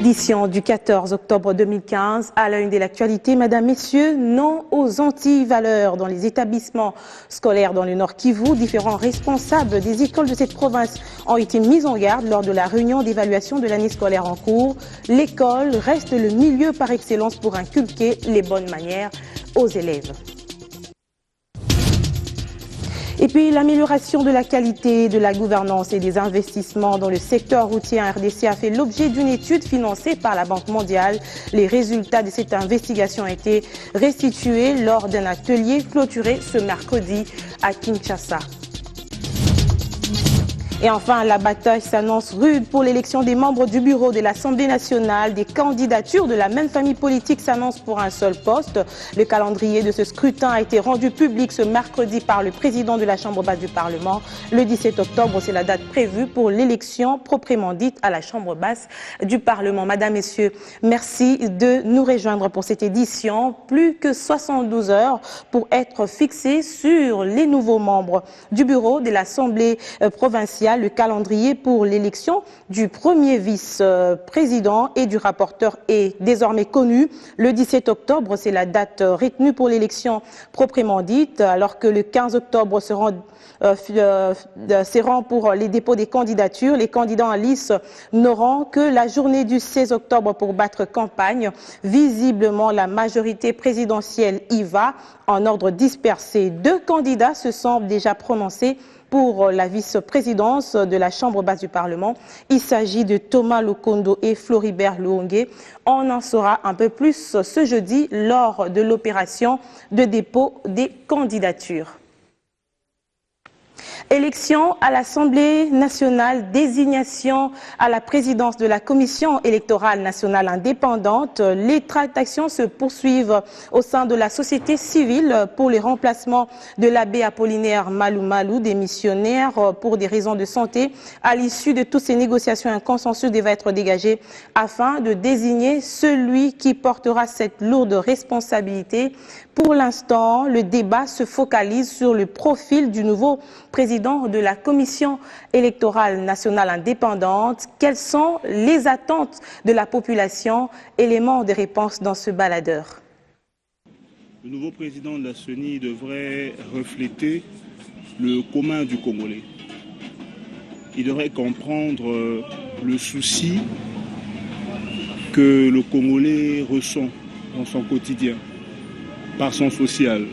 Édition du 14 octobre 2015, à la une de l'actualité, Madame, Messieurs, non aux anti-valeurs dans les établissements scolaires dans le Nord Kivu. Différents responsables des écoles de cette province ont été mis en garde lors de la réunion d'évaluation de l'année scolaire en cours. L'école reste le milieu par excellence pour inculquer les bonnes manières aux élèves. Et puis l'amélioration de la qualité de la gouvernance et des investissements dans le secteur routier en RDC a fait l'objet d'une étude financée par la Banque mondiale. Les résultats de cette investigation ont été restitués lors d'un atelier clôturé ce mercredi à Kinshasa. Et enfin, la bataille s'annonce rude pour l'élection des membres du bureau de l'Assemblée nationale. Des candidatures de la même famille politique s'annoncent pour un seul poste. Le calendrier de ce scrutin a été rendu public ce mercredi par le président de la Chambre basse du Parlement. Le 17 octobre, c'est la date prévue pour l'élection proprement dite à la Chambre basse du Parlement. Madame, Messieurs, merci de nous rejoindre pour cette édition. Plus que 72 heures pour être fixées sur les nouveaux membres du bureau de l'Assemblée provinciale. Le calendrier pour l'élection du premier vice-président et du rapporteur est désormais connu. Le 17 octobre, c'est la date retenue pour l'élection proprement dite, alors que le 15 octobre se rend pour les dépôts des candidatures. Les candidats en lice n'auront que la journée du 16 octobre pour battre campagne. Visiblement, la majorité présidentielle y va en ordre dispersé. 2 candidats se sont déjà prononcés pour la vice-présidence de la Chambre basse du Parlement. Il s'agit de Thomas Lokondo et Floribert Luongue. On en saura un peu plus ce jeudi lors de l'opération de dépôt des candidatures. Élection à l'Assemblée nationale, désignation à la présidence de la Commission électorale nationale indépendante. Les tractations se poursuivent au sein de la société civile pour les remplacements de l'abbé Apollinaire Malou Malou, démissionnaire pour des raisons de santé. À l'issue de toutes ces négociations, un consensus devait être dégagé afin de désigner celui qui portera cette lourde responsabilité. Pour l'instant, le débat se focalise sur le profil du nouveau président de la Commission électorale nationale indépendante. Quelles sont les attentes de la population? Éléments de réponse dans ce baladeur. Le nouveau président de la CENI devrait refléter le commun du Congolais. Il devrait comprendre le souci que le Congolais ressent dans son quotidien, par son social.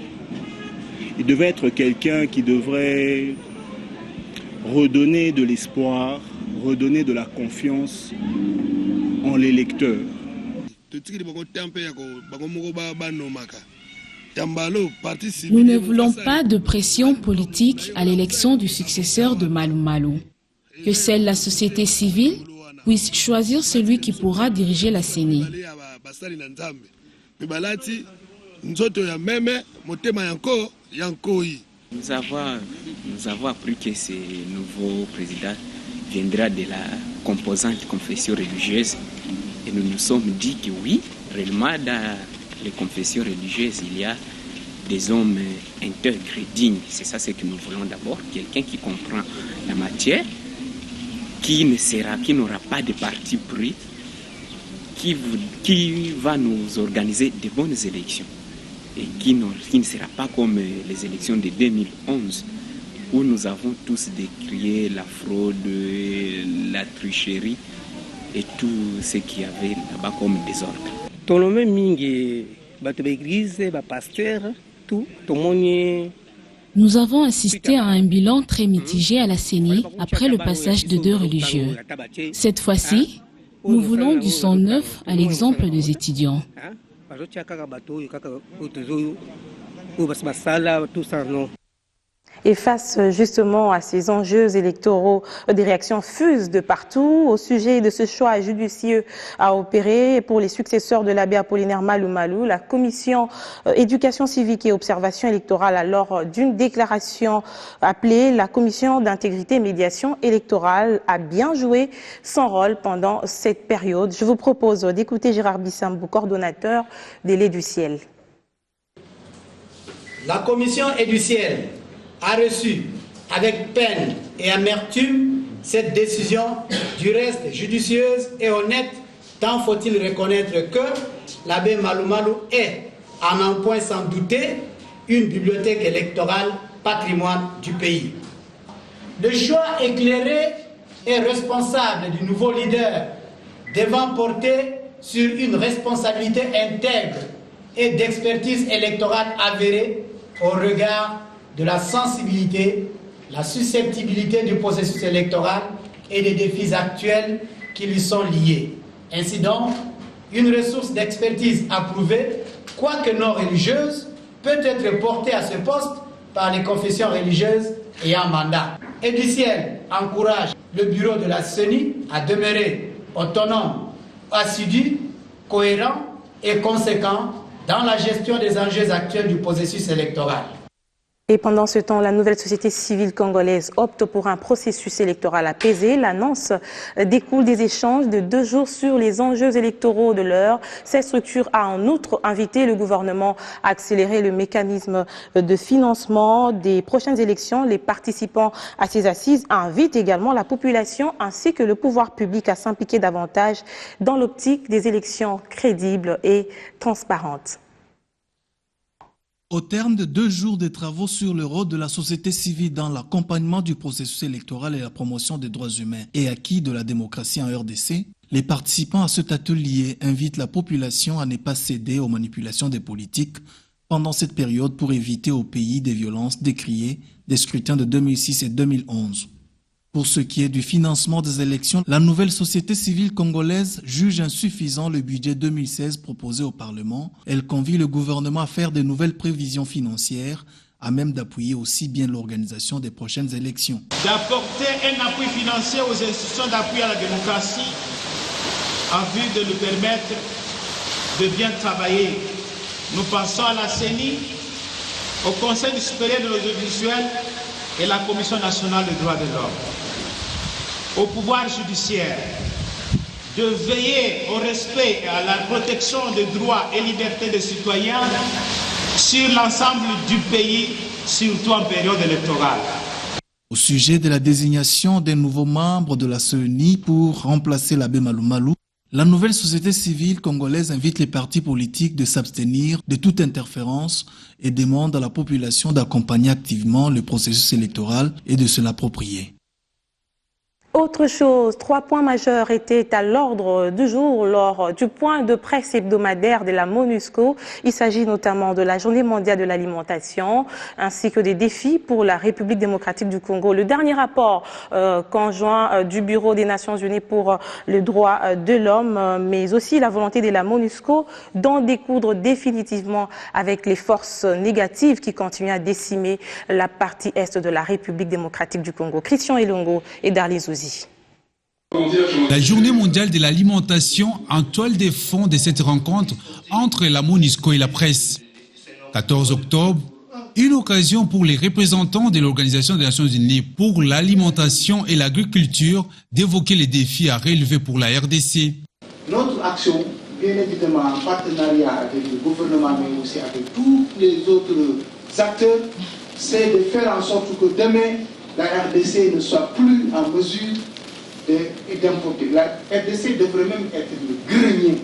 Il devait être quelqu'un qui devrait redonner de l'espoir, redonner de la confiance en l'électeur. Nous ne voulons pas de pression politique à l'élection du successeur de Malou Malou. Que seule la société civile puisse choisir celui qui pourra diriger la CENI. Nous avons appris que ce nouveau président viendra de la composante confession religieuse et nous nous sommes dit que oui, réellement dans les confessions religieuses, il y a des hommes intègres, dignes. C'est ça ce que nous voulons d'abord, quelqu'un qui comprend la matière, qui n'aura pas de parti pris, qui va nous organiser de bonnes élections. Et qui ne sera pas comme les élections de 2011 où nous avons tous décrié la fraude, la tricherie et tout ce qu'il y avait là-bas comme désordre. Nous avons assisté à un bilan très mitigé à la CENI après le passage de 2 religieux. Cette fois-ci, nous voulons du sang neuf à l'exemple des étudiants. Et face justement à ces enjeux électoraux, des réactions fusent de partout au sujet de ce choix judicieux à opérer pour les successeurs de l'abbé Apollinaire Malou Malou. La commission éducation civique et observation électorale, alors d'une déclaration appelée la commission d'intégrité et médiation électorale, a bien joué son rôle pendant cette période. Je vous propose d'écouter Gérard Bissambou, coordonnateur des Lait du Ciel. La commission est du ciel a reçu avec peine et amertume cette décision du reste judicieuse et honnête Tant faut-il reconnaître que l'abbé Malou Malou est, en un point sans douter, une bibliothèque électorale patrimoine du pays. Le choix éclairé et responsable du nouveau leader devant porter sur une responsabilité intègre et d'expertise électorale avérée au regard de la sensibilité, la susceptibilité du processus électoral et des défis actuels qui lui sont liés. Ainsi donc, une ressource d'expertise approuvée, quoique non religieuse, peut être portée à ce poste par les confessions religieuses ayant mandat. Et du ciel encourage le bureau de la CENI à demeurer autonome, assidu, cohérent et conséquent dans la gestion des enjeux actuels du processus électoral. Et pendant ce temps, la nouvelle société civile congolaise opte pour un processus électoral apaisé. L'annonce découle des échanges de 2 jours sur les enjeux électoraux de l'heure. Cette structure a en outre invité le gouvernement à accélérer le mécanisme de financement des prochaines élections. Les participants à ces assises invitent également la population ainsi que le pouvoir public à s'impliquer davantage dans l'optique des élections crédibles et transparentes. Au terme de 2 jours de travaux sur le rôle de la société civile dans l'accompagnement du processus électoral et la promotion des droits humains et acquis de la démocratie en RDC, les participants à cet atelier invitent la population à ne pas céder aux manipulations des politiques pendant cette période pour éviter au pays des violences décriées des scrutins de 2006 et 2011. Pour ce qui est du financement des élections, la nouvelle société civile congolaise juge insuffisant le budget 2016 proposé au Parlement. Elle convie le gouvernement à faire de nouvelles prévisions financières à même d'appuyer aussi bien l'organisation des prochaines élections. D'apporter un appui financier aux institutions d'appui à la démocratie en vue de nous permettre de bien travailler. Nous pensons à la CENI, au Conseil supérieur de l'audiovisuel et la Commission nationale des droits de l'homme. Au pouvoir judiciaire de veiller au respect et à la protection des droits et libertés des citoyens sur l'ensemble du pays, surtout en période électorale. Au sujet de la désignation des nouveaux membres de la CENI pour remplacer l'abbé Malou Malou, la nouvelle société civile congolaise invite les partis politiques de s'abstenir de toute interférence et demande à la population d'accompagner activement le processus électoral et de se l'approprier. Autre chose, 3 points majeurs étaient à l'ordre du jour lors du point de presse hebdomadaire de la MONUSCO. Il s'agit notamment de la Journée mondiale de l'alimentation ainsi que des défis pour la République démocratique du Congo. Le dernier rapport conjoint du Bureau des Nations Unies pour le droit de l'homme, mais aussi la volonté de la MONUSCO d'en découdre définitivement avec les forces négatives qui continuent à décimer la partie est de la République démocratique du Congo. Christian Elongo et Darlene Zouzi. La Journée mondiale de l'alimentation en toile de fond de cette rencontre entre la MONUSCO et la presse. 14 octobre, une occasion pour les représentants de l'Organisation des Nations Unies pour l'alimentation et l'agriculture d'évoquer les défis à relever pour la RDC. Notre action, bien évidemment en partenariat avec le gouvernement mais aussi avec tous les autres acteurs, c'est de faire en sorte que demain, la RDC ne soit plus en mesure d'importer. La RDC devrait même être le grenier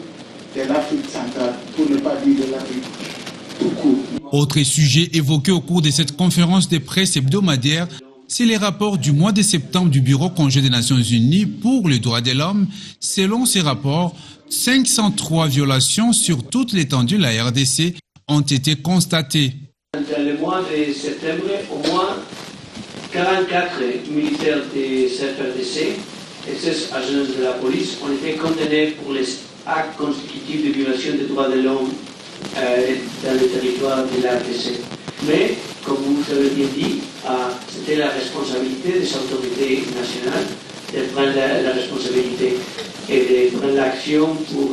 de l'Afrique centrale, pour ne pas dire de l'Afrique tout court. Autre sujet évoqué au cours de cette conférence de presse hebdomadaire, c'est les rapports du mois de septembre du Bureau conjoint des Nations Unies pour les droits de l'homme. Selon ces rapports, 503 violations sur toute l'étendue de la RDC ont été constatées. Dans le mois de septembre, au moins 44 militaires de CFRDC et 16 agents de la police ont été condamnés pour les actes constitutifs de violation des droits de l'homme dans le territoire de la RDC. Mais, comme vous l'avez bien dit, c'était la responsabilité des autorités nationales de prendre la responsabilité et de prendre l'action pour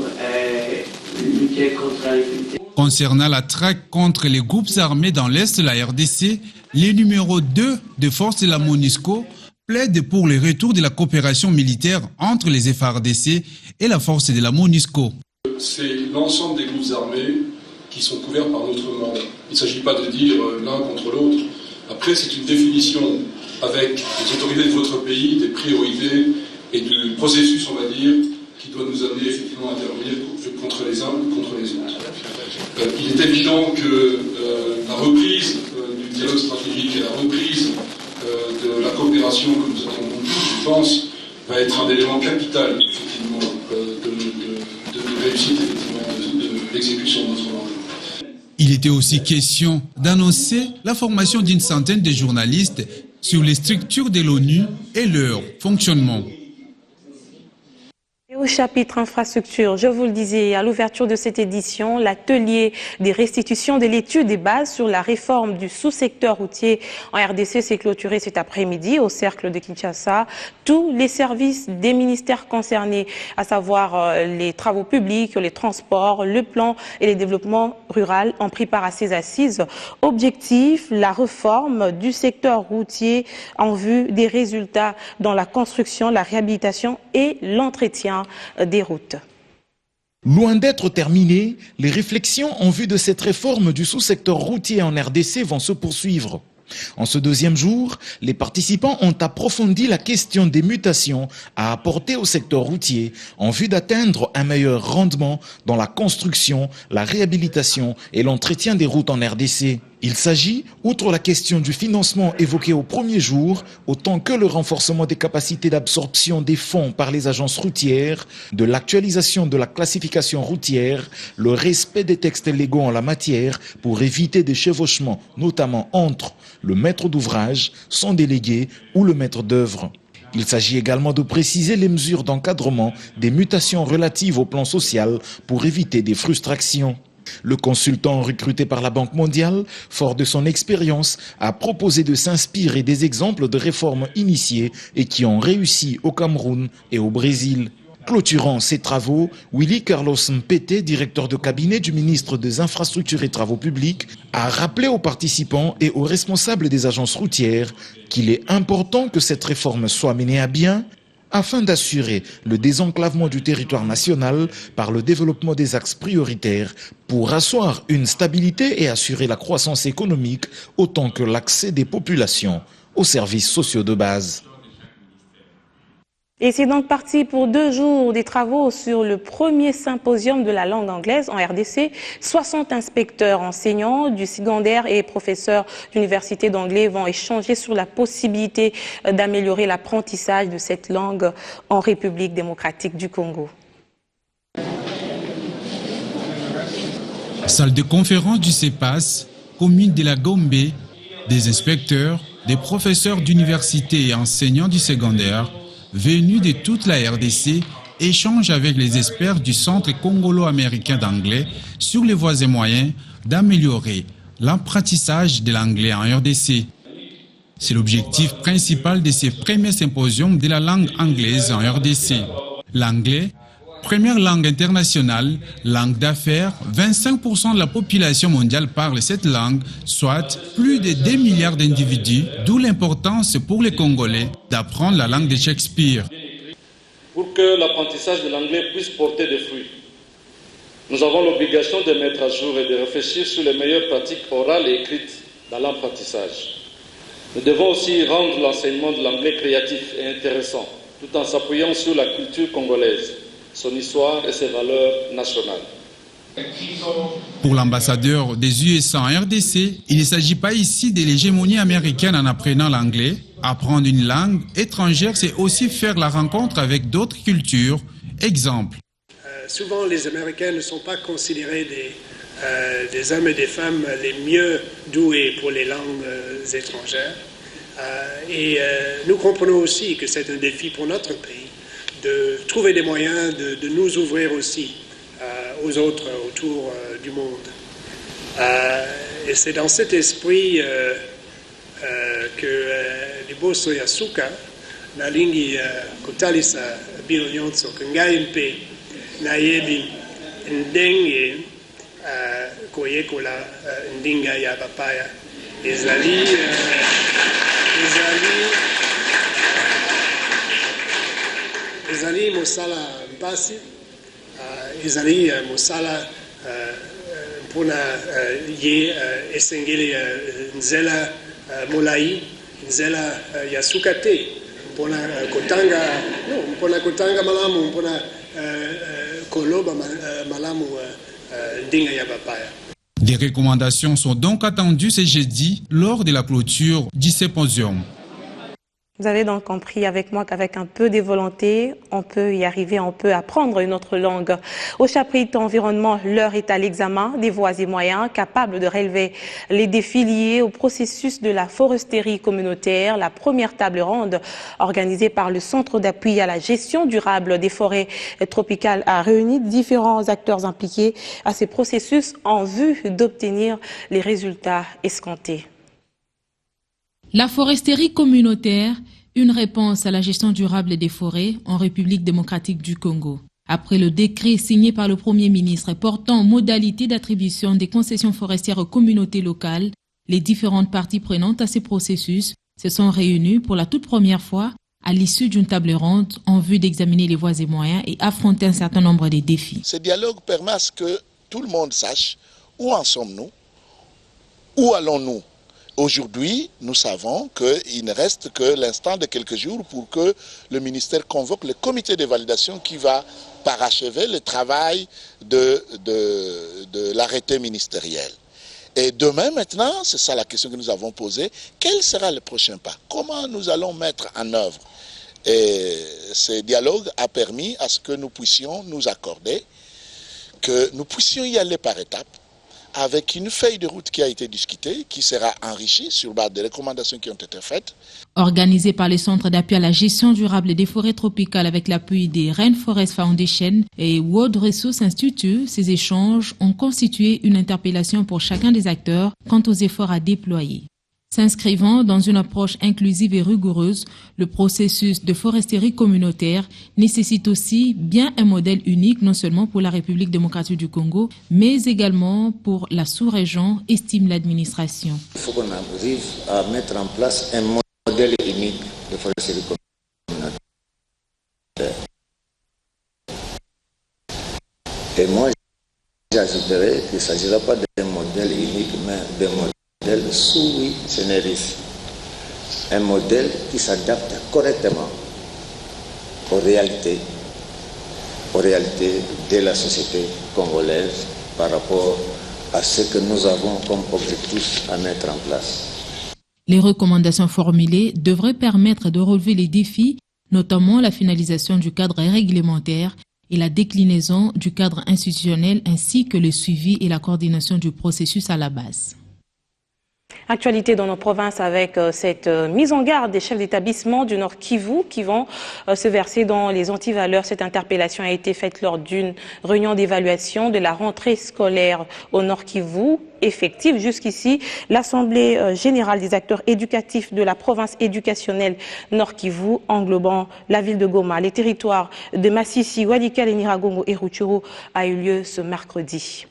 lutter contre la impunité. Concernant la traque contre les groupes armés dans l'Est de la RDC, le numéro 2 de force de la MONUSCO plaide pour le retour de la coopération militaire entre les FARDC et la force de la MONUSCO. C'est l'ensemble des groupes armés qui sont couverts par notre mandat. Il ne s'agit pas de dire l'un contre l'autre. Après, c'est une définition avec les autorités de votre pays, des priorités et du processus, on va dire, qui doit nous amener effectivement à intervenir contre les uns ou contre les autres. Il est évident que la reprise du dialogue stratégique et la reprise de la coopération que nous attendons tous, je pense, va être un élément capital effectivement de réussite effectivement de l'exécution de notre mandat. Il était aussi question d'annoncer la formation d'une centaine de journalistes sur les structures de l'ONU et leur fonctionnement. Au chapitre infrastructure, je vous le disais à l'ouverture de cette édition, l'atelier des restitutions de l'étude des bases sur la réforme du sous-secteur routier en RDC s'est clôturé cet après-midi au cercle de Kinshasa. Tous les services des ministères concernés, à savoir les travaux publics, les transports, le plan et le développement rural, ont pris part à ces assises. Objectif, la réforme du secteur routier en vue des résultats dans la construction, la réhabilitation et l'entretien des routes. Loin d'être terminées, les réflexions en vue de cette réforme du sous-secteur routier en RDC vont se poursuivre. En ce deuxième jour, les participants ont approfondi la question des mutations à apporter au secteur routier en vue d'atteindre un meilleur rendement dans la construction, la réhabilitation et l'entretien des routes en RDC. Il s'agit, outre la question du financement évoqué au premier jour, autant que le renforcement des capacités d'absorption des fonds par les agences routières, de l'actualisation de la classification routière, le respect des textes légaux en la matière pour éviter des chevauchements, notamment entre le maître d'ouvrage, son délégué ou le maître d'œuvre. Il s'agit également de préciser les mesures d'encadrement des mutations relatives au plan social pour éviter des frustrations. Le consultant recruté par la Banque mondiale, fort de son expérience, a proposé de s'inspirer des exemples de réformes initiées et qui ont réussi au Cameroun et au Brésil. Clôturant ces travaux, Willy Carlos Mpete, directeur de cabinet du ministre des Infrastructures et Travaux Publics, a rappelé aux participants et aux responsables des agences routières qu'il est important que cette réforme soit menée à bien afin d'assurer le désenclavement du territoire national par le développement des axes prioritaires pour asseoir une stabilité et assurer la croissance économique autant que l'accès des populations aux services sociaux de base. Et c'est donc parti pour 2 jours des travaux sur le premier symposium de la langue anglaise en RDC. 60 inspecteurs, enseignants du secondaire et professeurs d'université d'anglais vont échanger sur la possibilité d'améliorer l'apprentissage de cette langue en République démocratique du Congo. Salle de conférence du CEPAS, commune de la Gombe, des inspecteurs, des professeurs d'université et enseignants du secondaire venus de toute la RDC échangent avec les experts du Centre congolo-américain d'anglais sur les voies et moyens d'améliorer l'apprentissage de l'anglais en RDC. C'est l'objectif principal de ces premiers symposiums de la langue anglaise en RDC. L'anglais, première langue internationale, langue d'affaires, 25% de la population mondiale parle cette langue, soit plus de 2 milliards d'individus, d'où l'importance pour les Congolais d'apprendre la langue de Shakespeare. Pour que l'apprentissage de l'anglais puisse porter des fruits, nous avons l'obligation de mettre à jour et de réfléchir sur les meilleures pratiques orales et écrites dans l'apprentissage. Nous devons aussi rendre l'enseignement de l'anglais créatif et intéressant, tout en s'appuyant sur la culture congolaise, son histoire et ses valeurs nationales. Pour l'ambassadeur des USA en RDC, il ne s'agit pas ici de l'hégémonie américaine en apprenant l'anglais. Apprendre une langue étrangère, c'est aussi faire la rencontre avec d'autres cultures. Exemple. Souvent, les Américains ne sont pas considérés des hommes et des femmes les mieux doués pour les langues étrangères. Nous comprenons aussi que c'est un défi pour notre pays de trouver des moyens de nous ouvrir aussi aux autres autour du monde. Et c'est dans cet esprit que liboso ya suka nalingi kotalisa bino nyonso ngai mpe nayebi ndenge koyekola ndinga ya papaya ezali mosala mpasi ezali mosala mpona ye esengeli nzela molai nzela ya suka te mpona kotanga malamu mpona Koloba Malamu Dinga Yabapaya. Des recommandations sont donc attendues ce jeudi lors de la clôture du symposium. Vous avez donc compris avec moi qu'avec un peu de volonté, on peut y arriver, on peut apprendre une autre langue. Au chapitre environnement, l'heure est à l'examen des voies et moyens capables de relever les défis liés au processus de la foresterie communautaire. La première table ronde organisée par le Centre d'appui à la gestion durable des forêts tropicales a réuni différents acteurs impliqués à ces processus en vue d'obtenir les résultats escomptés. La foresterie communautaire, une réponse à la gestion durable des forêts en République démocratique du Congo. Après le décret signé par le Premier ministre portant modalités d'attribution des concessions forestières aux communautés locales, les différentes parties prenantes à ces processus se sont réunies pour la toute première fois à l'issue d'une table ronde en vue d'examiner les voies et moyens et affronter un certain nombre de défis. Ce dialogue permet à ce que tout le monde sache où en sommes-nous, où allons-nous. Aujourd'hui, nous savons qu'il ne reste que l'instant de quelques jours pour que le ministère convoque le comité de validation qui va parachever le travail de l'arrêté ministériel. Et demain, maintenant, c'est ça la question que nous avons posée, quel sera le prochain pas? Comment nous allons mettre en œuvre? Et ce dialogue a permis à ce que nous puissions nous accorder, que nous puissions y aller par étapes, avec une feuille de route qui a été discutée, qui sera enrichie sur base des recommandations qui ont été faites. Organisé par le Centre d'appui à la gestion durable des forêts tropicales avec l'appui des Rainforest Foundation et World Resource Institute, ces échanges ont constitué une interpellation pour chacun des acteurs quant aux efforts à déployer. S'inscrivant dans une approche inclusive et rigoureuse, le processus de foresterie communautaire nécessite aussi bien un modèle unique, non seulement pour la République démocratique du Congo, mais également pour la sous-région, estime l'administration. Il faut qu'on arrive à mettre en place un modèle unique de foresterie communautaire. Et moi, j'ajouterais qu'il ne s'agira pas d'un modèle unique, mais d'un modèle sui generis, un modèle qui s'adapte correctement aux réalités de la société congolaise par rapport à ce que nous avons comme objectif à mettre en place. Les recommandations formulées devraient permettre de relever les défis, notamment la finalisation du cadre réglementaire et la déclinaison du cadre institutionnel ainsi que le suivi et la coordination du processus à la base. Actualité dans nos provinces avec cette mise en garde des chefs d'établissement du Nord Kivu qui vont se verser dans les antivaleurs. Cette interpellation a été faite lors d'une réunion d'évaluation de la rentrée scolaire au Nord Kivu effective. Jusqu'ici, l'Assemblée générale des acteurs éducatifs de la province éducationnelle Nord Kivu, englobant la ville de Goma, les territoires de Massissi, Walikale, Nyiragongo et Rutshuru, a eu lieu ce mercredi.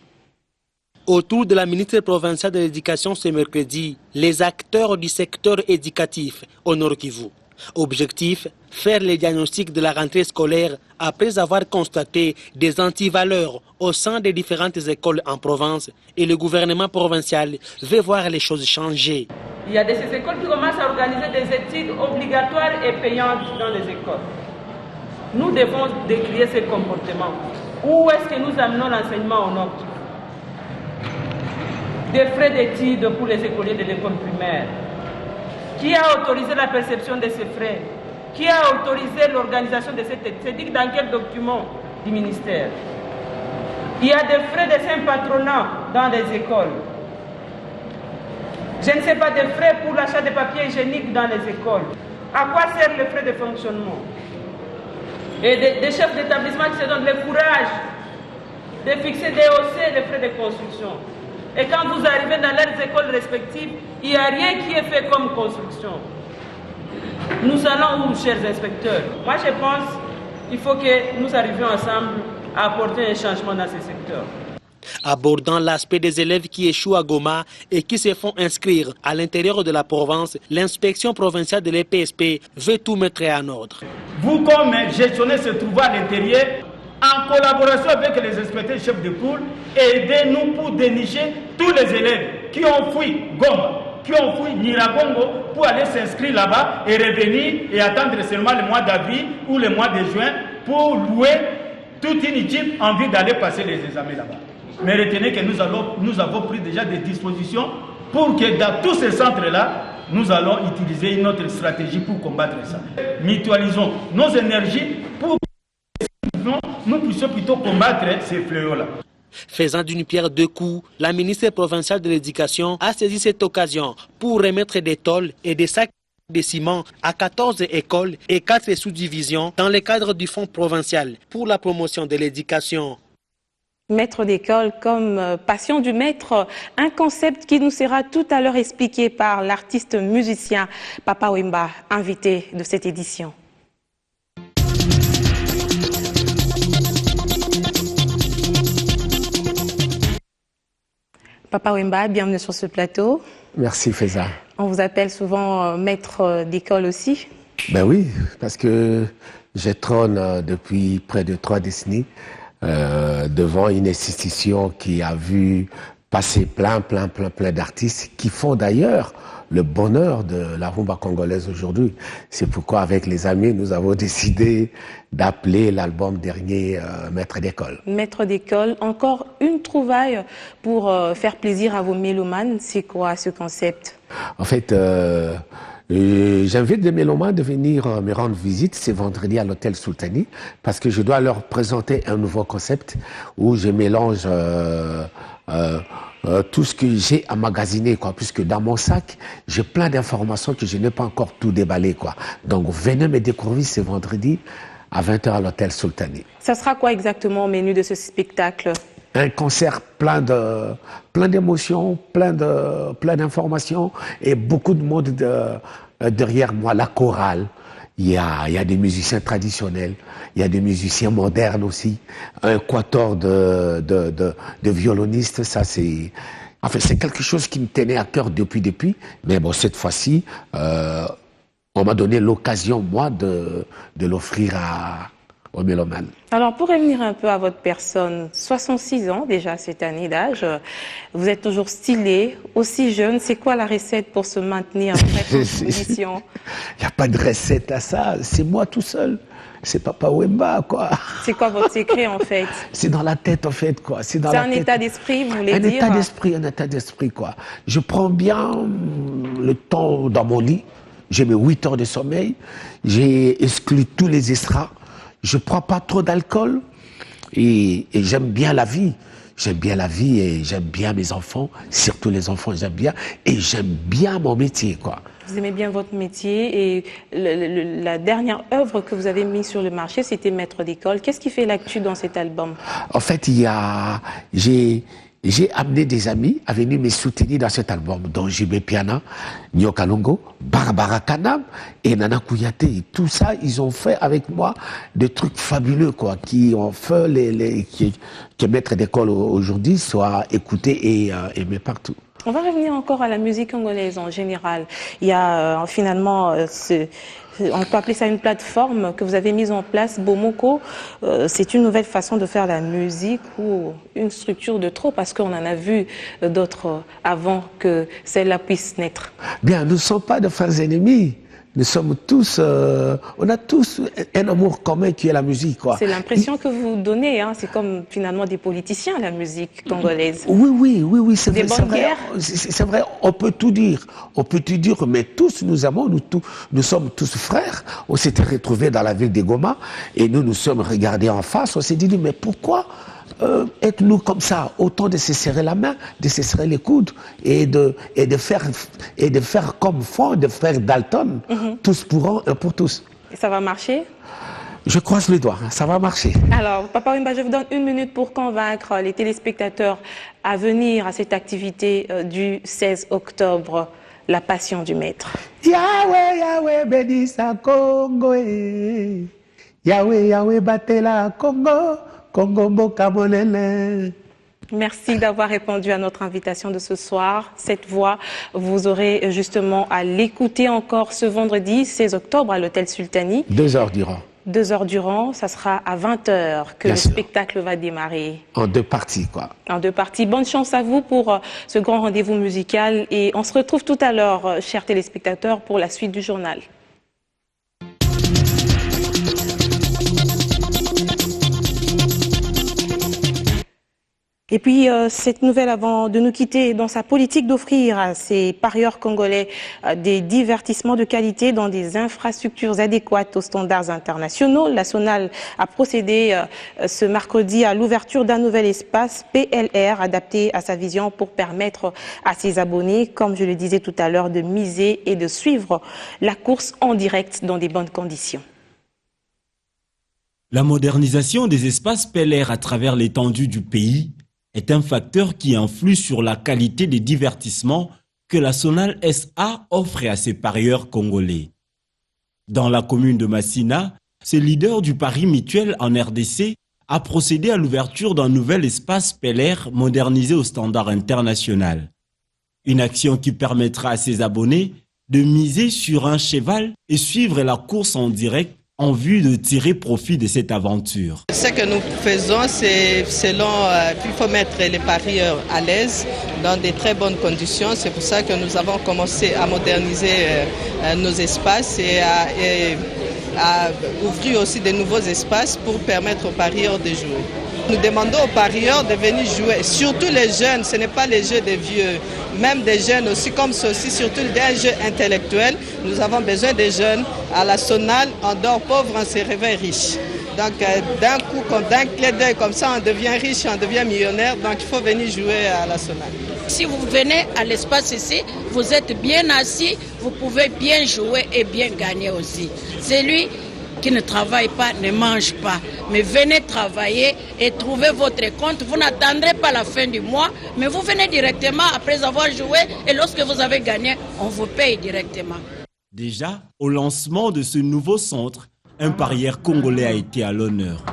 Autour de la ministre provinciale de l'Éducation ce mercredi, les acteurs du secteur éducatif au Nord Kivu. Objectif, faire le diagnostic de la rentrée scolaire après avoir constaté des antivaleurs au sein des différentes écoles en province et le gouvernement provincial veut voir les choses changer. Il y a ces écoles qui commencent à organiser des études obligatoires et payantes dans les écoles. Nous devons décrire ces comportements. Où est-ce que nous amenons l'enseignement au Nord Kivu? Des frais d'études pour les écoliers de l'école primaire. Qui a autorisé la perception de ces frais? Qui a autorisé l'organisation de cette étude? C'est dit dans quel document du ministère? Il y a des frais de saint patronat dans les écoles. Je ne sais pas, des frais pour l'achat de papier hygiénique dans les écoles. À quoi servent les frais de fonctionnement? Et des chefs d'établissement qui se donnent le courage de fixer, de hausser les frais de construction. Et quand vous arrivez dans leurs écoles respectives, il n'y a rien qui est fait comme construction. Nous allons où, chers inspecteurs? Moi, je pense qu'il faut que nous arrivions ensemble à apporter un changement dans ce secteur. Abordant l'aspect des élèves qui échouent à Goma et qui se font inscrire à l'intérieur de la province, l'inspection provinciale de l'EPSP veut tout mettre en ordre. Vous, comme gestionnaire, se trouvez à l'intérieur, en collaboration avec les inspecteurs chefs de poule, aidez-nous pour dénicher tous les élèves qui ont fui Goma, qui ont fui Nyiragongo pour aller s'inscrire là-bas et revenir et attendre seulement le mois d'avril ou le mois de juin pour louer toute une équipe a envie d'aller passer les examens là-bas. Mais retenez que nous avons pris déjà des dispositions pour que dans tous ces centres-là, nous allons utiliser une autre stratégie pour combattre ça. Mutualisons nos énergies pour que nous puissions plutôt combattre ces fléaux-là. Faisant d'une pierre deux coups, la ministre provinciale de l'Éducation a saisi cette occasion pour remettre des tôles et des sacs de ciment à 14 écoles et 4 sous-divisions dans le cadre du Fonds provincial pour la promotion de l'éducation. Maître d'école comme passion du maître, un concept qui nous sera tout à l'heure expliqué par l'artiste musicien Papa Wemba, invité de cette édition. Papa Wemba, bienvenue sur ce plateau. Merci Feza. On vous appelle souvent maître d'école aussi? Ben oui, parce que je trône depuis près de 3 décennies devant une institution qui a vu passer plein d'artistes qui font d'ailleurs le bonheur de la rumba congolaise aujourd'hui. C'est pourquoi avec les amis, nous avons décidé d'appeler l'album dernier Maître d'école. Maître d'école, encore une trouvaille pour faire plaisir à vos mélomanes. C'est quoi ce concept? En fait, j'invite des mélomanes de venir me rendre visite ce vendredi à l'hôtel Sultani parce que je dois leur présenter un nouveau concept où je mélange tout ce que j'ai emmagasiné, quoi, puisque dans mon sac, j'ai plein d'informations que je n'ai pas encore tout déballé, quoi. Donc, venez me découvrir ce vendredi à 20h à l'hôtel Sultani. Ça sera quoi exactement au menu de ce spectacle? Un concert plein d'émotions, plein d'informations et beaucoup de monde derrière moi, la chorale. Il y a des musiciens traditionnels, il y a des musiciens modernes aussi, un quatuor de violonistes, ça c'est... Enfin, c'est quelque chose qui me tenait à cœur depuis, mais bon, cette fois-ci, on m'a donné l'occasion, moi, de l'offrir aux mélomanes. Alors, pour revenir un peu à votre personne, 66 ans déjà cette année d'âge, vous êtes toujours stylé, aussi jeune. C'est quoi la recette pour se maintenir après cette position? Il n'y a pas de recette à ça, c'est moi tout seul. C'est Papa Wemba, quoi. C'est quoi votre secret, en fait? C'est dans la tête, en fait, quoi. C'est un état d'esprit, vous voulez dire? Un état d'esprit, quoi. Je prends bien le temps dans mon lit. J'ai mes 8 heures de sommeil. J'ai exclu tous les extras. Je ne prends pas trop d'alcool et j'aime bien la vie. J'aime bien la vie et j'aime bien mes enfants, surtout les enfants, j'aime bien. Et j'aime bien mon métier, quoi. Vous aimez bien votre métier et la dernière œuvre que vous avez mise sur le marché, c'était Maître d'école. Qu'est-ce qui fait l'actu dans cet album? En fait, j'ai amené des amis à venir me soutenir dans cet album, dont Jibé Piana, Nyoka Longo, Barbara Kanam et Nana Kouyaté. Et tout ça, ils ont fait avec moi des trucs fabuleux, quoi, qui ont fait que Maître d'école aujourd'hui soit écouté et aimé partout. On va revenir encore à la musique congolaise en général. Il y a finalement on peut appeler ça une plateforme que vous avez mise en place, Bomoko. C'est une nouvelle façon de faire la musique ou une structure de trop, parce qu'on en a vu d'autres avant que celle-là puisse naître. Bien, nous ne sommes pas de frères ennemis. Nous sommes tous, on a tous un amour commun qui est la musique, quoi. C'est l'impression que vous donnez, hein. C'est comme finalement des politiciens, la musique congolaise. Oui, c'est vrai. C'est vrai, on peut tout dire. Mais tous nous aimons, nous sommes tous frères. On s'était retrouvés dans la ville de Goma et nous nous sommes regardés en face. On s'est dit, mais pourquoi être-nous comme ça, autant de se serrer la main, de se serrer les coudes et de faire comme font de frères Dalton, tous pour un et pour tous. Et ça va marcher? Je croise les doigts, ça va marcher. Alors, Papa Wemba, je vous donne 1 minute pour convaincre les téléspectateurs à venir à cette activité du 16 octobre, la Passion du Maître. Yahweh, Yahweh, bénisse Congo. Yahweh, Yahweh, battez-la Congo. Merci d'avoir répondu à notre invitation de ce soir. Cette voix, vous aurez justement à l'écouter encore ce vendredi 16 octobre à l'hôtel Sultani. 2 heures durant. 2 heures durant, ça sera à 20h que le spectacle va démarrer. En 2 parties, quoi. En 2 parties. Bonne chance à vous pour ce grand rendez-vous musical et on se retrouve tout à l'heure, chers téléspectateurs, pour la suite du journal. Et puis, cette nouvelle, avant de nous quitter, dans sa politique d'offrir à ces parieurs congolais des divertissements de qualité dans des infrastructures adéquates aux standards internationaux, la SONAL a procédé ce mercredi à l'ouverture d'un nouvel espace PLR adapté à sa vision pour permettre à ses abonnés, comme je le disais tout à l'heure, de miser et de suivre la course en direct dans des bonnes conditions. La modernisation des espaces PLR à travers l'étendue du pays est un facteur qui influe sur la qualité des divertissements que la SONAL SA offre à ses parieurs congolais. Dans la commune de Massina, ce leader du pari mutuel en RDC a procédé à l'ouverture d'un nouvel espace PLR modernisé au standard international. Une action qui permettra à ses abonnés de miser sur un cheval et suivre la course en direct en vue de tirer profit de cette aventure. Ce que nous faisons, c'est il faut mettre les parieurs à l'aise dans de très bonnes conditions. C'est pour ça que nous avons commencé à moderniser nos espaces et à ouvrir aussi de nouveaux espaces pour permettre aux parieurs de jouer. Nous demandons aux parieurs de venir jouer, surtout les jeunes, ce n'est pas les jeux des vieux, même des jeunes aussi, comme ceci, surtout des jeux intellectuels. Nous avons besoin des jeunes. À la SONAL, on dort pauvre, on se réveille riche. Donc d'un coup, d'un clé d'œil comme ça, on devient riche, on devient millionnaire. Donc il faut venir jouer à la SONAL. Si vous venez à l'espace ici, vous êtes bien assis, vous pouvez bien jouer et bien gagner aussi. Celui qui ne travaille pas ne mange pas. Mais venez travailler et trouvez votre compte. Vous n'attendrez pas la fin du mois, mais vous venez directement après avoir joué et lorsque vous avez gagné, on vous paye directement. Déjà, au lancement de ce nouveau centre, un parieur congolais a été à l'honneur.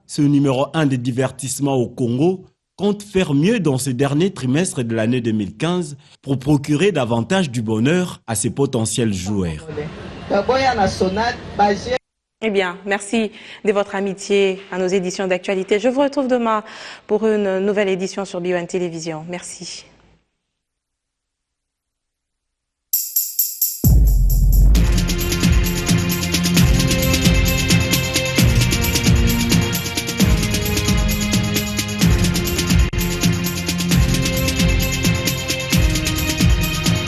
Ce numéro 1 des divertissements au Congo compte faire mieux dans ce dernier trimestre de l'année 2015 pour procurer davantage du bonheur à ses potentiels joueurs. Eh bien, merci de votre amitié à nos éditions d'actualité. Je vous retrouve demain pour une nouvelle édition sur BON Télévision. Merci.